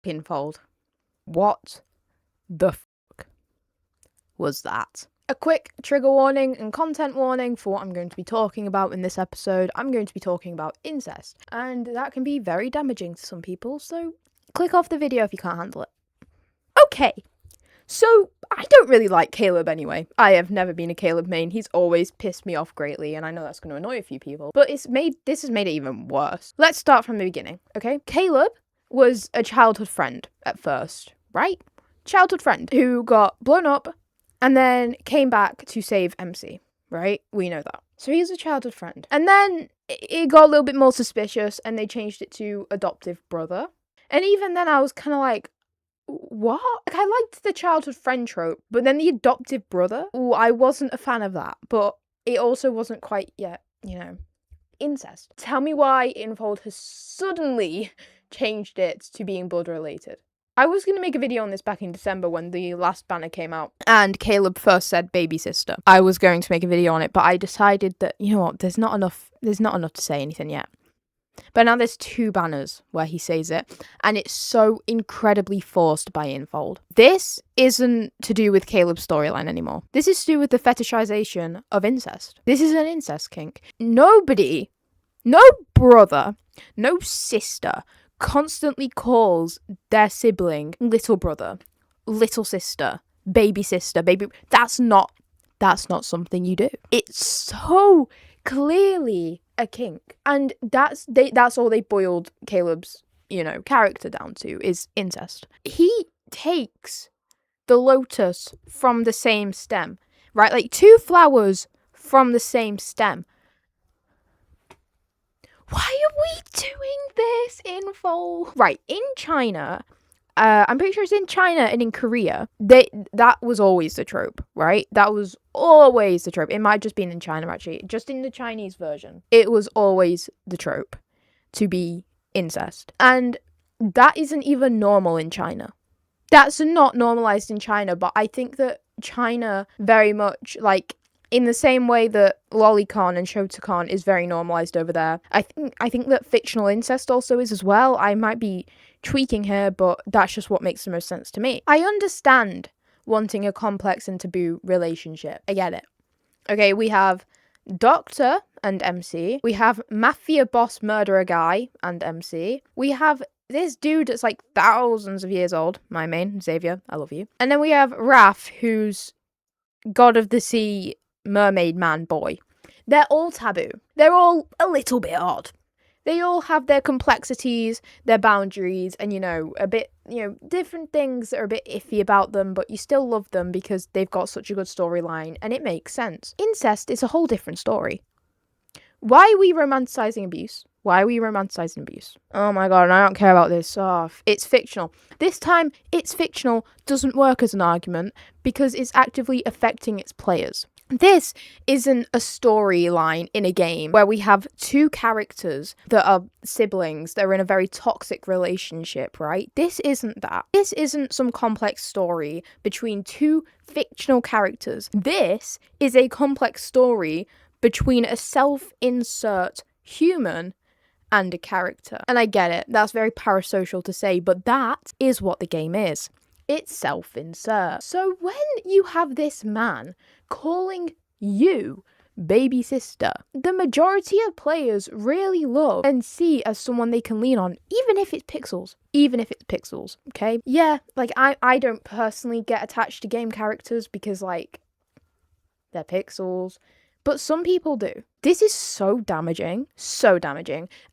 Infold. What the fuck was that? A quick trigger warning and content warning for what I'm going to be talking about in this episode. I'm going to be talking about incest, and that can be very damaging to some people, so click off the video if you can't handle it. Okay, so I don't really like Caleb anyway. I have never been a Caleb main. He's always pissed me off greatly, and I know that's going to annoy a few people, but this has made it even worse. Let's start from the beginning, okay? Caleb was a childhood friend at first, right? Childhood friend who got blown up and then came back to save MC, right? We know that. So he's a childhood friend. And then it got a little bit more suspicious and they changed it to adoptive brother. And even then I was kind of like, what? Like, I liked the childhood friend trope, but then the adoptive brother, I wasn't a fan of that. But it also wasn't quite yet, incest. Tell me why Infold has suddenly changed it to being blood related. I was going to make a video on this back in December when the last banner came out and Caleb first said baby sister. I was going to make a video on it, but I decided that, you know what, there's not enough to say anything yet. But now there's 2 banners where he says it, and it's so incredibly forced by Infold. This isn't to do with Caleb's storyline anymore. This is to do with the fetishization of incest. This is an incest kink. Nobody, no brother, no sister constantly calls their sibling little brother, little sister, baby. That's not something you do. It's so clearly a kink, and that's all they boiled Caleb's character down to is incest. He takes the lotus from the same stem, right? Like 2 flowers from the same stem. Why are we doing this, Infold? Right, in China, I'm pretty sure it's in China and in Korea, that was always the trope, right? That was always the trope. It might have just been in China, actually. Just in the Chinese version, it was always the trope to be incest. And that isn't even normal in China. That's not normalized in China, but I think that China very much, like, in the same way that lolicon and shotacon is very normalized over there, I think that fictional incest also is as well. I might be tweaking here, but that's just what makes the most sense to me. I understand wanting a complex and taboo relationship. I get it. Okay, we have Doctor and MC. We have mafia boss murderer guy and MC. We have this dude that's like thousands of years old. My main, Xavier, I love you. And then we have Raph, who's god of the sea, mermaid man boy. They're all taboo. They're all a little bit odd. They all have their complexities, their boundaries, and a bit, different things that are a bit iffy about them, but you still love them because they've got such a good storyline and it makes sense. Incest is a whole different story. Why are we romanticizing abuse? Why are we romanticizing abuse? Oh my god, and I don't care about this. Oh, it's fictional. This time, it's fictional doesn't work as an argument because it's actively affecting its players. This isn't a storyline in a game where we have 2 characters that are siblings that are in a very toxic relationship, right? This isn't that. This isn't some complex story between 2 fictional characters. This is a complex story between a self-insert human and a character. And I get it, that's very parasocial to say, but that is what the game is. It's self-insert. So when you have this man calling you baby sister, the majority of players really love and see as someone they can lean on, even if it's pixels, okay? Yeah, like I don't personally get attached to game characters because like they're pixels, but some people do. This is so damaging,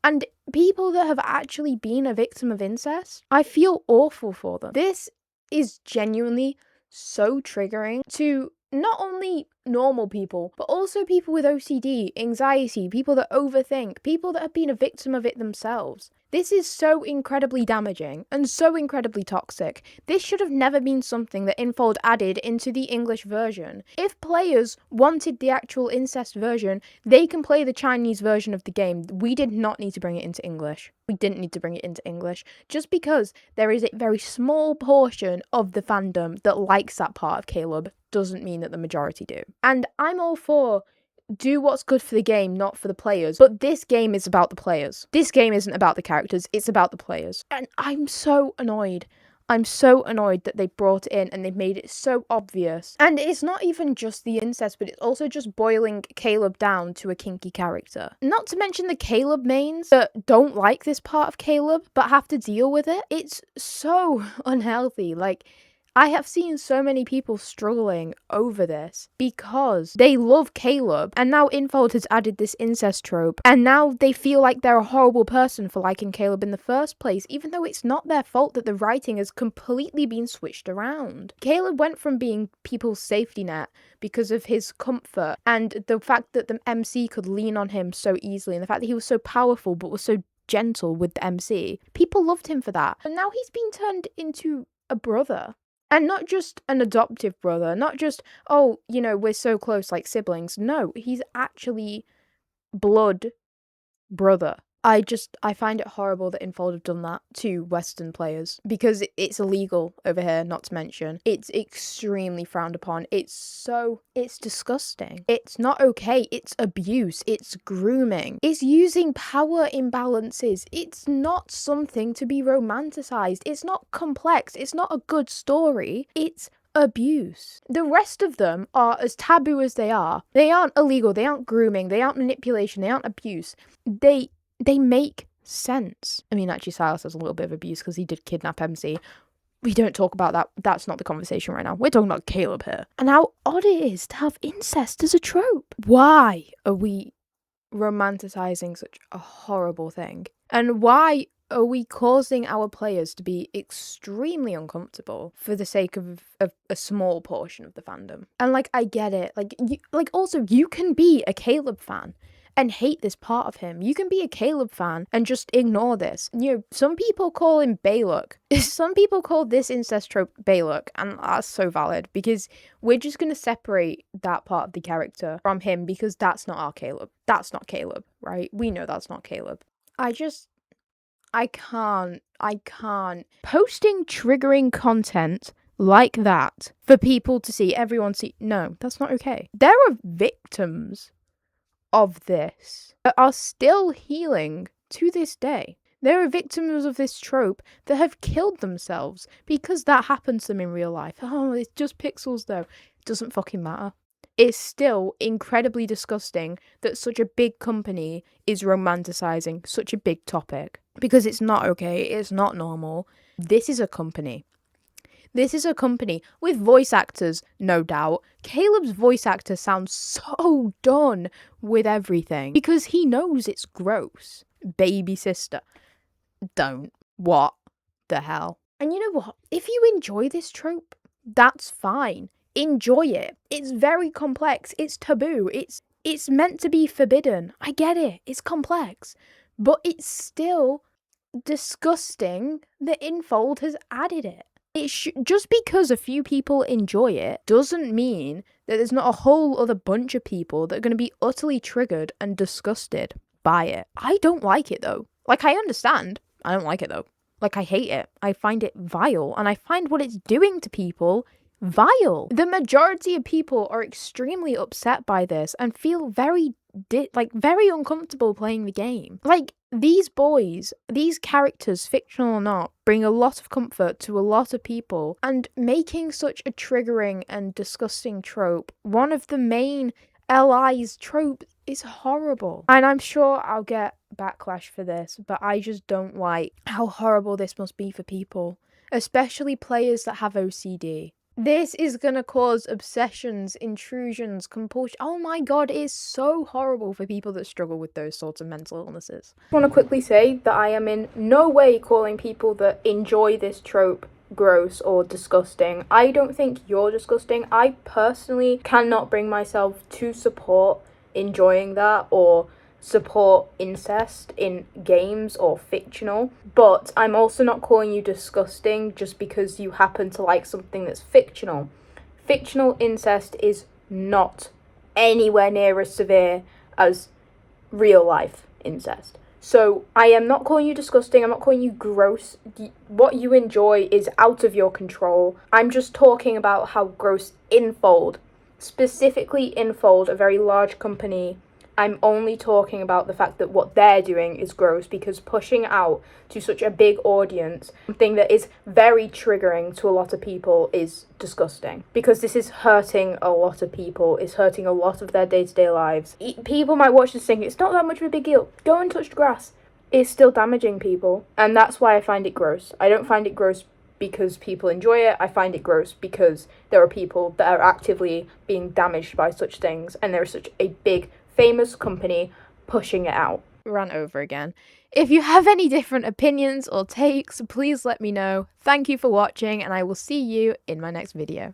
and people that have actually been a victim of incest, I feel awful for them. This is genuinely so triggering to not only normal people, but also people with OCD, anxiety, people that overthink, people that have been a victim of it themselves. This is so incredibly damaging and so incredibly toxic. This should have never been something that Infold added into the English version. If players wanted the actual incest version, they can play the Chinese version of the game. We did not need to bring it into English. We didn't need to bring it into English. Just because there is a very small portion of the fandom that likes that part of Caleb doesn't mean that the majority do. And I'm all for do what's good for the game, not for the players. But this game is about the players. This game isn't about the characters, it's about the players. And I'm so annoyed. I'm so annoyed that they brought it in and they've made it so obvious. And it's not even just the incest, but it's also just boiling Caleb down to a kinky character. Not to mention the Caleb mains that don't like this part of Caleb, but have to deal with it. It's so unhealthy. Like, I have seen so many people struggling over this because they love Caleb, and now Infold has added this incest trope, and now they feel like they're a horrible person for liking Caleb in the first place, even though it's not their fault that the writing has completely been switched around. Caleb went from being people's safety net because of his comfort and the fact that the MC could lean on him so easily, and the fact that he was so powerful but was so gentle with the MC. People loved him for that. And now he's been turned into a brother. And not just an adoptive brother, not just, oh, you know, we're so close like siblings. No, he's actually blood brother. I find it horrible that Infold have done that to Western players because it's illegal over here, not to mention. It's extremely frowned upon. It's disgusting. It's not okay. It's abuse. It's grooming. It's using power imbalances. It's not something to be romanticized. It's not complex. It's not a good story. It's abuse. The rest of them are as taboo as they are. They aren't illegal. They aren't grooming. They aren't manipulation. They aren't abuse. They make sense. I mean, actually, Silas has a little bit of abuse because he did kidnap MC. We don't talk about that. That's not the conversation right now. We're talking about Caleb here. And how odd it is to have incest as a trope. Why are we romanticizing such a horrible thing? And why are we causing our players to be extremely uncomfortable for the sake of a small portion of the fandom? And, like, I get it. Also, you can be a Caleb fan and hate this part of him. You can be a Caleb fan and just ignore this. You know, some people call him Baylook. Some people call this incest trope Baylook, and that's so valid because we're just going to separate that part of the character from him because that's not our Caleb. That's not Caleb, right? We know that's not Caleb. I can't. Posting triggering content like that for people to see, everyone see, no, that's not okay. There are victims of this that are still healing to this day. There are victims of this trope that have killed themselves because that happens to them in real life. Oh, it's just pixels though. It doesn't fucking matter. It's still incredibly disgusting that such a big company is romanticizing such a big topic because it's not okay. It's not normal. This is a company. This is a company with voice actors, no doubt. Caleb's voice actor sounds so done with everything because he knows it's gross. Baby sister. Don't. What the hell? And you know what? If you enjoy this trope, that's fine. Enjoy it. It's very complex. It's taboo. It's meant to be forbidden. I get it. It's complex. But it's still disgusting that Infold has added it. Just because a few people enjoy it doesn't mean that there's not a whole other bunch of people that are going to be utterly triggered and disgusted by it. I don't like it though. Like, I understand. I don't like it though. Like, I hate it. I find it vile, and I find what it's doing to people vile. The majority of people are extremely upset by this and feel very uncomfortable playing the game. Like, these boys, these characters, fictional or not, bring a lot of comfort to a lot of people, and making such a triggering and disgusting trope one of the main LI's trope is horrible. And I'm sure I'll get backlash for this, but I just don't like how horrible this must be for people, especially players that have OCD. This is gonna cause obsessions, intrusions, compulsion. Oh my god, it is so horrible for people that struggle with those sorts of mental illnesses. I want to quickly say that I am in no way calling people that enjoy this trope gross or disgusting. I don't think you're disgusting. I personally cannot bring myself to support enjoying that or support incest in games or fictional, but I'm also not calling you disgusting just because you happen to like something that's fictional. Fictional incest is not anywhere near as severe as real life incest. So I am not calling you disgusting, I'm not calling you gross. What you enjoy is out of your control. I'm just talking about how gross Infold Specifically Infold, a very large company, I'm only talking about the fact that what they're doing is gross, because pushing out to such a big audience something that is very triggering to a lot of people is disgusting, because this is hurting a lot of people, it's hurting a lot of their day-to-day lives. People might watch this thing, it's not that much of a big deal, go and touch the grass. It's still damaging people, and that's why I find it gross. I don't find it gross because people enjoy it. I find it gross because there are people that are actively being damaged by such things, and there is such a big, famous company pushing it out. Run over again. If you have any different opinions or takes, please let me know. Thank you for watching, and I will see you in my next video.